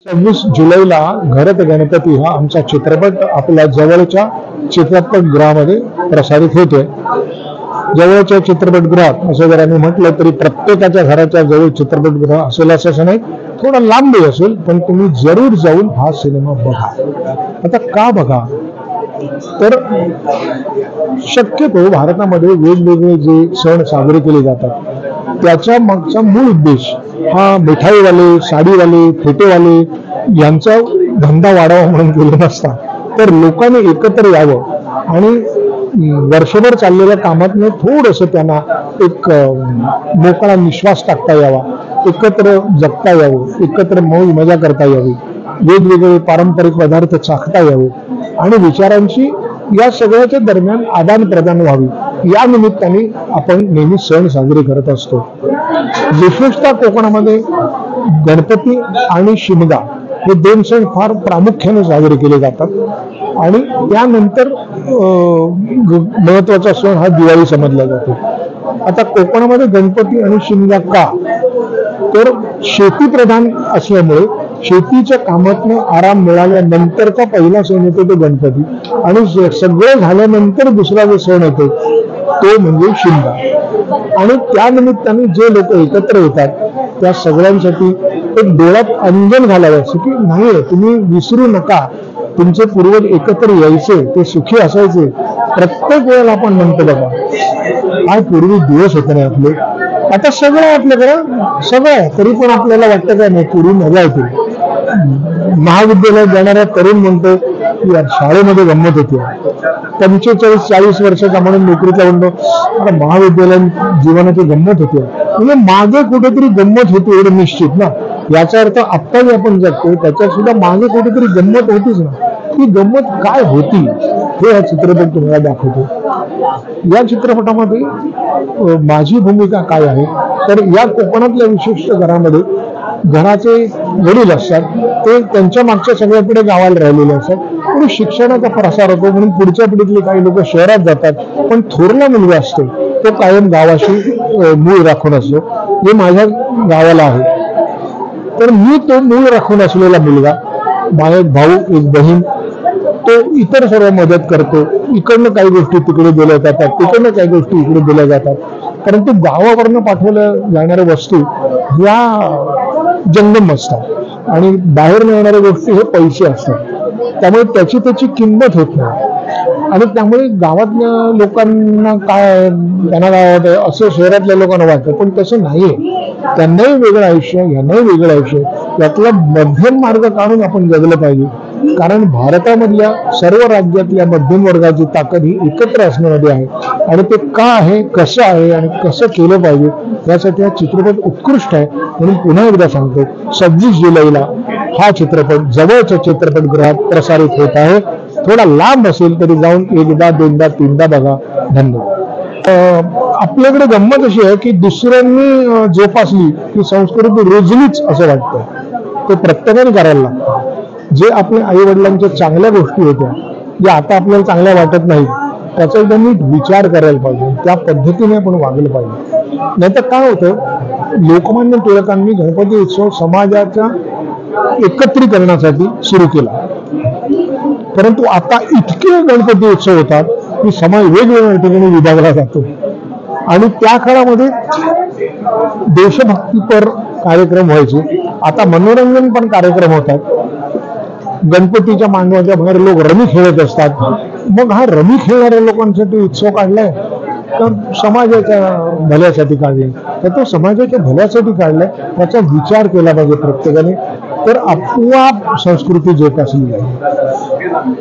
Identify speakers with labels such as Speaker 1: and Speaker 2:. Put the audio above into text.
Speaker 1: 26 जुलैला घरत गणपती हा आमचा चित्रपट आपल्या जवळच्या चित्रपटगृहामध्ये प्रसारित होतोय। जवळच्या चित्रपटगृहात असं जर आम्ही म्हटलं तरी प्रत्येकाच्या घराच्या जवळ चित्रपटगृह असेल असं नाही, थोडा लांबही असेल, पण तुम्ही जरूर जाऊन हा सिनेमा बघा। आता का बघा तर शक्यतो भारतामध्ये वेगवेगळे जे सण साजरे केले जातात त्याच्या मागचा मूळ उद्देश हा मिठाईवाले, साडीवाले, फेटेवाले यांचा धंदा वाढावा म्हणून केला नसता, तर लोकांनी एकत्र यावं आणि वर्षभर चाललेल्या कामातनं थोडंसं त्यांना एक मोकळा निश्वास टाकता यावा, एकत्र जगता यावं, एकत्र मौज मजा करता यावी, वेगवेगळे पारंपरिक पदार्थ चाखता यावे आणि विचारांची या सगळ्याच्या दरम्यान आदान प्रदान व्हावी, या निमित्ताने आपण नेहमी सण साजरे करत असतो। विशेषतः कोकणामध्ये गणपती आणि शिमगा हे दोन सण फार प्रामुख्याने साजरे केले जातात आणि त्यानंतर महत्वाचा सण हा दिवाळी समजला जातो। आता कोकणामध्ये गणपती आणि शिमगा का, तर शेती प्रधान असल्यामुळे शेतीच्या कामातनं आराम मिळाल्यानंतरचा पहिला सण येतो तो गणपती आणि सगळं झाल्यानंतर दुसरा जो सण येतो तो म्हणजे शिमगा। आणि त्या निमित्ताने जे लोक एकत्र येतात त्या सगळ्यांसाठी एक डोळ्यात अंजन घालावं असं की नाही, तुम्ही विसरू नका, तुमचे पूर्वज एकत्र यायचे, ते सुखी असायचे। प्रत्येक वेळेला आपण म्हणतो बघा काय पूर्वी दिवस होते नाही आपले, आता सगळं आपल्याकडं सगळं आहे, तरी पण आपल्याला वाटतं काय नाही पूर्वी मजा होती। महाविद्यालयात जाणारा तरुण म्हणतो की यार शाळेमध्ये गंमत होती, 45-40 वर्षाचा म्हणून नोकरीचा म्हणतो आता महाविद्यालयात जीवनाची गंमत होती, म्हणजे मागे कुठेतरी गंमत होती एवढं निश्चित ना। याचा अर्थ आत्ता जे आपण जगतो त्याच्यात सुद्धा मागे कुठेतरी गंमत होतीच ना। ती गंमत काय होती हे हा चित्रपट तुम्हाला दाखवतो। या चित्रपटामध्ये माझी भूमिका काय आहे तर या कोकणातल्या विशिष्ट घरामध्ये घराचे वडील असतात, ते त्यांच्या मागच्या सगळ्या पिढ्या गावाला राहिलेले असतात आणि शिक्षणाचा प्रसार होतो म्हणून पुढच्या पिढीतले काही लोक शहरात जातात, पण थोरला मुलगा असतो तो कायम गावाशी मूळ राखून असतो। जे माझ्या गावाला आहे तर मी तो मूळ राखून असलेला मुलगा, माझा एक भाऊ, एक बहीण, तो इतर सर्व मदत करतो। इकडनं काही गोष्टी तिकडे दिल्या जातात, तिकडनं काही गोष्टी इकडे दिल्या जातात, परंतु गावावरनं पाठवल्या जाणाऱ्या वस्तू या जंगम असतात आणि बाहेर मिळणाऱ्या गोष्टी हे पैसे असतात, त्यामुळे त्याची किंमत होत नाही। आणि त्यामुळे गावातल्या लोकांना काय त्यांना काय वाटतं असं शहरातल्या लोकांना वाटतं, पण तसं नाहीये। त्यांनाही वेगळं आयुष्य, यांनाही वेगळं आयुष्य, यातला मध्यम मार्ग काढून आपण जगलं पाहिजे। कारण भारतामधल्या सर्व राज्यातल्या मध्यम वर्गाची ताकद ही एकत्र असण्यामध्ये आहे आणि ते का आहे, कसं आहे आणि कसं केलं पाहिजे यासाठी हा चित्रपट उत्कृष्ट आहे। म्हणून पुन्हा एकदा सांगतो, 26 जुलैला हा चित्रपट जवळच्या चित्रपटगृहात प्रसारित होत आहे। थोडा लांब असेल तरी जाऊन एकदा, दोनदा, तीनदा बघा। धन्यवाद। आपल्याकडे गंमत अशी आहे की दुसऱ्यांनी जोपासली की संस्कृती रुजलीच असं वाटतं, ते प्रत्येकाने करायला लागतं। जे आपल्या आई वडिलांच्या चांगल्या गोष्टी होत्या ज्या आता आपल्याला चांगल्या वाटत नाहीत त्याचा एकदा नीट विचार करायला पाहिजे, त्या पद्धतीने आपण वागलं पाहिजे। नाहीतर काय होतं, लोकमान्य टिळकांनी गणपती उत्सव समाजाच्या एकत्रीकरणासाठी सुरू केला, परंतु आता इतके गणपती उत्सव होतात की समाज वेगवेगळ्या ठिकाणी विभागला जातो आणि त्या काळामध्ये देशभक्तीपर कार्यक्रम व्हायचे, आता मनोरंजन पण कार्यक्रम होतात। गणपतीच्या मांडवाच्या बाहेर लोक रमी खेळत असतात, मग हा रमी खेळणाऱ्या लोकांसाठी उत्सव काढलाय तर समाजाच्या भल्यासाठी काढलाय, तर तो समाजाच्या भल्यासाठी काढलाय त्याचा विचार केला पाहिजे प्रत्येकाने, तर आपोआप संस्कृती जोपासली जाईल।